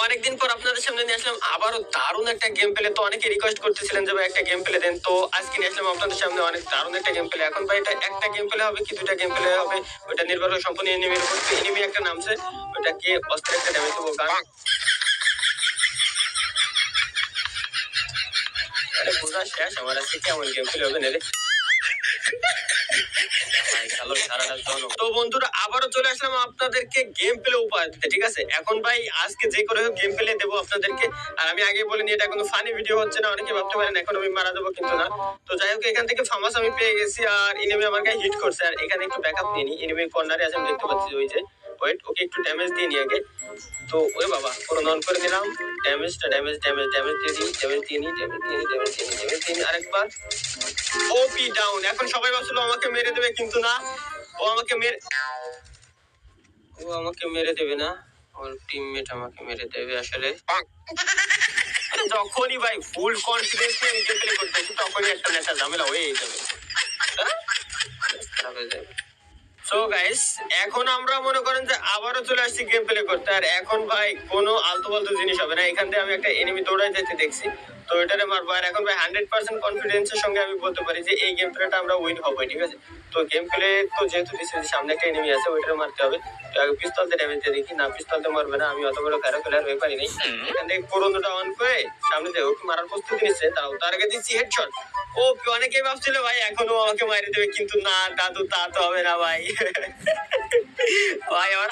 অনেকদিন পর আপনাদের সামনে নিয়ে আসলাম আবারও দারুণ একটা গেম প্লে। তো অনেকে রিকোয়েস্ট করতেছিলেন যে ভাই একটা গেম প্লে দেন, তো আজকে নিয়ে আসলাম আপনাদের সামনে অনেক দারুণ একটা গেম প্লে। এখন ভাই এটা একটা গেম প্লে হবে কি দুটা গেম প্লে হবে ওটা নির্ভর করে সম্পূর্ণ এনিমির উপর। এনিমি একটা নামছে, ওটাকে অস্ত্র একটা ড্যামেজ দেবো গান। আরে বোঝা শেষ আমার আজকে কেমন গেম প্লে হবে না রে। তো বন্ধুরা আবারও চলে আসলাম আপনাদেরকে গেম প্লে উপহার দিতে, ঠিক আছে? এখন ভাই আজকে যে করে হোক গেম প্লে দেবো আপনাদেরকে। আর আমি আগে বলিনি এটা কোনো ফানি ভিডিও হচ্ছে না, অনেকে ভাবতে পারেন এখন আমি মারা যাবো, কিন্তু না। তো যাই হোক এখান থেকে ফামাস আমি পেয়ে গেছি আর এনিমি আমার গায়ে হিট করছে। আর এখানে একটু ব্যাকআপ নিয়ে নি, এনিমি কর্নারে আছে আমি দেখতে পাচ্ছি ওই যে। ওয়েট, ওকে একটু ড্যামেজ দিয়ে নি আগে। তো ওই বাবা পুরো নন করে দিলাম। ড্যামেজ দিয়ে দিই, ড্যামেজ দিয়ে নি, ড্যামেজ দিয়ে নি আরেকবার। ওপি ডাউন। এখন সবাই ভাবছিল আমাকে মেরে দেবে, কিন্তু না, ও আমাকে মেরে দেবে না, ওর টিমমেট আমাকে মেরে দেবে আসলে। যখনই ভাই ফুল কনফিডেন্স নিয়ে আমি গেম প্লে করতেছি তখনই একটা নেশা ঝামেলা হয়ে যাবে। খারাপ হয়ে যাবে। সো গাইস এখন আমরা মনে করেন যে আবারও চলে আসছি গেম প্লে করতে। আর এখন ভাই কোনো আলতু ফালতু জিনিস হবে না। এখান থেকে আমি একটা এনিমি দৌড়াই যেতে দেখছি, তো এটারে মারবো। আর এখন ভাই 100% কনফিডেন্সের সঙ্গে আমি বলতে পারি যে এই গেম প্লেটা আমরা উইন হবো, ঠিক আছে? তো গেম প্লে তো যেহেতু দিচ্ছে সামনে একটা এনিমি আছে ওইটারে মারতে হবে। তো আগে পিস্তল দিয়ে ড্যামেজ দিয়ে দেখি, না পিস্তল দিয়ে মারবে না, আমি অত বড় খারাপ প্লেয়ার হয়ে পারিনি। এখান থেকে পুরোনোটা অন করে সামনে দিয়ে ওকে মারার প্রস্তুতি নিচ্ছে, তাও তার আগে দিচ্ছি হেডশট। ও অনেকেই ভাবছিল ভাই এখনো আমাকে মারি দেবে, কিন্তু না দাদু তা তো হবে না ভাই। ভাই আমার